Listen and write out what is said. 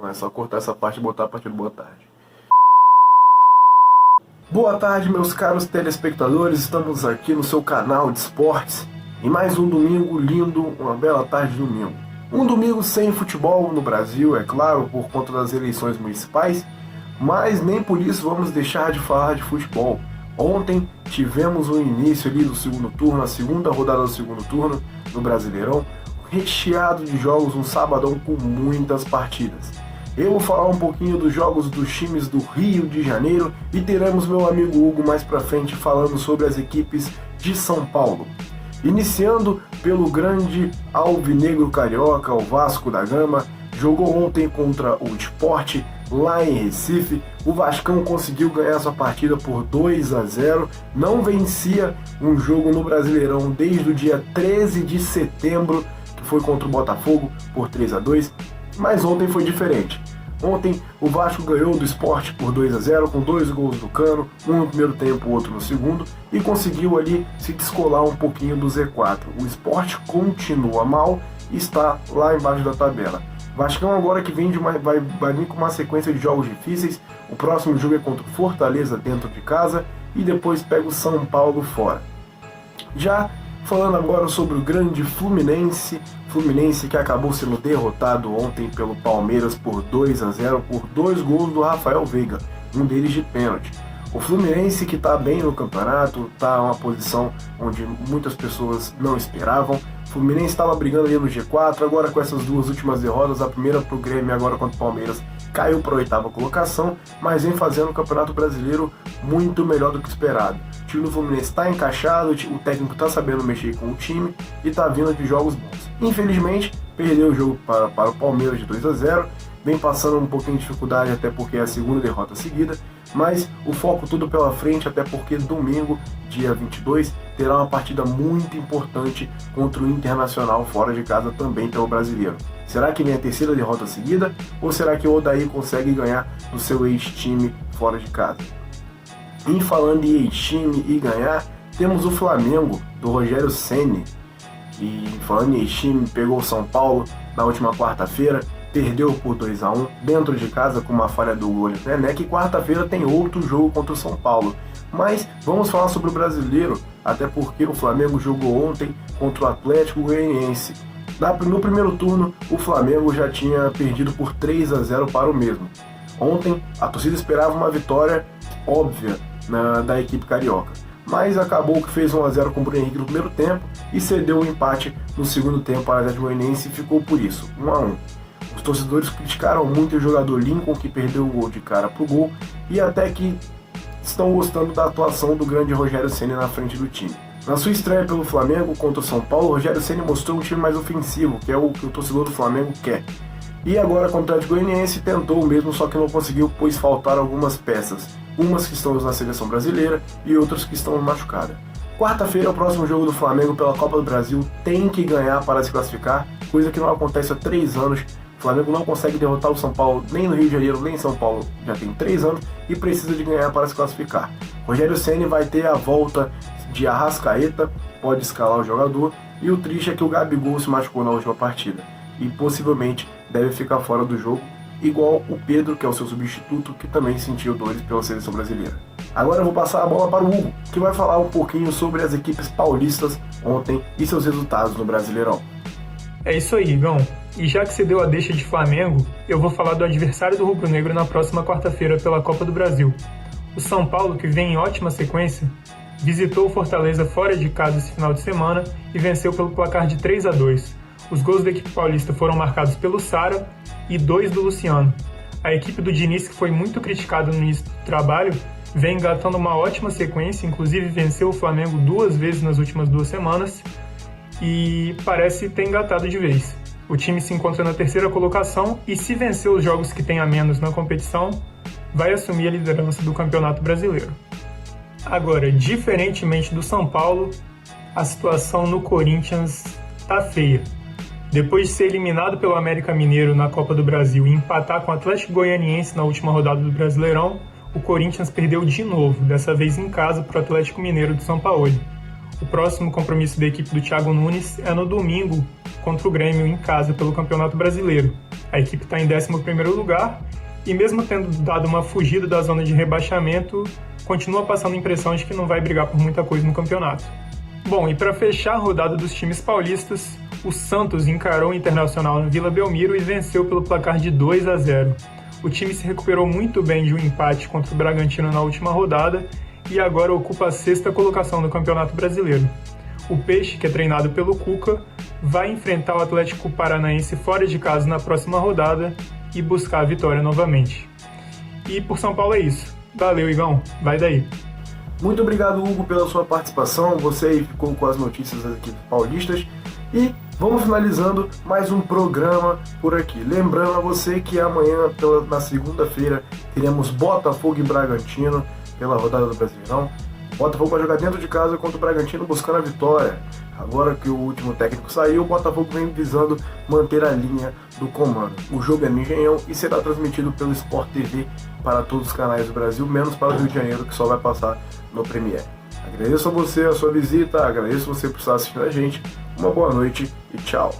Não é só cortar essa parte e botar a partir do boa tarde. Boa tarde, meus caros telespectadores. Estamos aqui no seu canal de esportes. Em mais um domingo lindo, uma bela tarde de domingo. Um domingo sem futebol no Brasil, é claro, por conta das eleições municipais, mas nem por isso vamos deixar de falar de futebol. Ontem tivemos o início ali do segundo turno, a segunda rodada do segundo turno no Brasileirão, recheado de jogos, um sabadão com muitas partidas. Eu vou falar um pouquinho dos jogos dos times do Rio de Janeiro e teremos meu amigo Hugo mais pra frente falando sobre as equipes de São Paulo. Iniciando pelo grande alvinegro carioca, o Vasco da Gama, jogou ontem contra o Sport lá em Recife. O Vascão conseguiu ganhar sua partida por 2-0, não vencia um jogo no Brasileirão desde o dia 13 de setembro, que foi contra o Botafogo por 3-2, mas ontem foi diferente. Ontem o Vasco ganhou do Sport por 2-0 com 2 gols do Cano, um no primeiro tempo, outro no segundo, e conseguiu ali se descolar um pouquinho do Z4. O Sport continua mal e está lá embaixo da tabela. Vascão agora que vem vai vir com uma sequência de jogos difíceis. O próximo jogo é contra o Fortaleza dentro de casa e depois pega o São Paulo fora. Já falando agora sobre o grande Fluminense que acabou sendo derrotado ontem pelo Palmeiras por 2-0 por 2 gols do Rafael Veiga, um deles de pênalti. O Fluminense que está bem no campeonato, está em uma posição onde muitas pessoas não esperavam. O Fluminense estava brigando ali no G4, agora com essas duas últimas derrotas, a primeira para o Grêmio, agora contra o Palmeiras, caiu para a 8ª colocação, mas vem fazendo o Campeonato Brasileiro muito melhor do que esperado. O time do Fluminense está encaixado, o técnico está sabendo mexer com o time e está vindo de jogos bons. Infelizmente, perdeu o jogo para o Palmeiras de 2-0, vem passando um pouquinho de dificuldade até porque é a segunda derrota seguida, mas o foco tudo pela frente, até porque domingo, dia 22, terá uma partida muito importante contra o Internacional fora de casa também pelo Brasileiro. Será que vem a terceira derrota seguida ou será que o Odair consegue ganhar do seu ex-time fora de casa? E falando em ex-time e ganhar, temos o Flamengo do Rogério Ceni, que falando em ex-time pegou o São Paulo na última quarta-feira, perdeu por 2-1 dentro de casa com uma falha do goleiro Nené, que quarta-feira tem outro jogo contra o São Paulo. Mas vamos falar sobre o Brasileiro, até porque o Flamengo jogou ontem contra o Atlético Goianiense. No primeiro turno, o Flamengo já tinha perdido por 3-0 para o mesmo. Ontem, a torcida esperava uma vitória óbvia da equipe carioca, mas acabou que fez 1-0 com o Bruno Henrique no primeiro tempo e cedeu o empate no segundo tempo para o Atlético Goianiense e ficou por isso, 1-1. Os torcedores criticaram muito o jogador Lincoln, que perdeu o gol de cara pro gol, e até que estão gostando da atuação do grande Rogério Ceni na frente do time. Na sua estreia pelo Flamengo contra o São Paulo, o Rogério Ceni mostrou um time mais ofensivo, que é o que o torcedor do Flamengo quer. E agora contra o Atlético Goianiense tentou o mesmo, só que não conseguiu, pois faltaram algumas peças. Umas que estão na seleção brasileira e outras que estão machucadas. Quarta-feira é o próximo jogo do Flamengo pela Copa do Brasil, tem que ganhar para se classificar, coisa que não acontece há 3 anos. O Flamengo não consegue derrotar o São Paulo nem no Rio de Janeiro, nem em São Paulo, já tem 3 anos e precisa de ganhar para se classificar. Rogério Ceni vai ter a volta de Arrascaeta, pode escalar o jogador, e o triste é que o Gabigol se machucou na última partida e possivelmente deve ficar fora do jogo, igual o Pedro, que é o seu substituto, que também sentiu dores pela seleção brasileira. Agora eu vou passar a bola para o Hugo, que vai falar um pouquinho sobre as equipes paulistas ontem e seus resultados no Brasileirão. É isso aí, Igão. E já que você deu a deixa de Flamengo, eu vou falar do adversário do Rubro Negro na próxima quarta-feira pela Copa do Brasil. O São Paulo, que vem em ótima sequência, visitou o Fortaleza fora de casa esse final de semana e venceu pelo placar de 3-2. Os gols da equipe paulista foram marcados pelo Sara e 2 do Luciano. A equipe do Diniz, que foi muito criticada no início do trabalho, vem engatando uma ótima sequência, inclusive venceu o Flamengo 2 vezes nas últimas 2 semanas e parece ter engatado de vez. O time se encontra na 3ª colocação e, se vencer os jogos que tem a menos na competição, vai assumir a liderança do Campeonato Brasileiro. Agora, diferentemente do São Paulo, a situação no Corinthians tá feia. Depois de ser eliminado pelo América Mineiro na Copa do Brasil e empatar com o Atlético Goianiense na última rodada do Brasileirão, o Corinthians perdeu de novo, dessa vez em casa para o Atlético Mineiro do Sampaoli. O próximo compromisso da equipe do Thiago Nunes é no domingo contra o Grêmio em casa pelo Campeonato Brasileiro. A equipe está em 11º lugar e mesmo tendo dado uma fugida da zona de rebaixamento, continua passando a impressão de que não vai brigar por muita coisa no campeonato. Bom, e para fechar a rodada dos times paulistas, o Santos encarou o Internacional no Vila Belmiro e venceu pelo placar de 2-0. O time se recuperou muito bem de um empate contra o Bragantino na última rodada e agora ocupa a 6ª colocação no Campeonato Brasileiro. O Peixe, que é treinado pelo Cuca, vai enfrentar o Atlético Paranaense fora de casa na próxima rodada e buscar a vitória novamente. E por São Paulo é isso. Valeu, Igão. Vai daí. Muito obrigado, Hugo, pela sua participação. Você aí ficou com as notícias das equipes paulistas. E vamos finalizando mais um programa por aqui. Lembrando a você que amanhã, na segunda-feira, teremos Botafogo e Bragantino pela rodada do Brasileirão. Botafogo vai jogar dentro de casa contra o Bragantino buscando a vitória. Agora que o último técnico saiu, o Botafogo vem visando manter a linha do comando. O jogo é no Engenhão e será transmitido pelo Sport TV para todos os canais do Brasil, menos para o Rio de Janeiro, que só vai passar no Premiere. Agradeço a você a sua visita, agradeço você por estar assistindo a gente. Uma boa noite e tchau.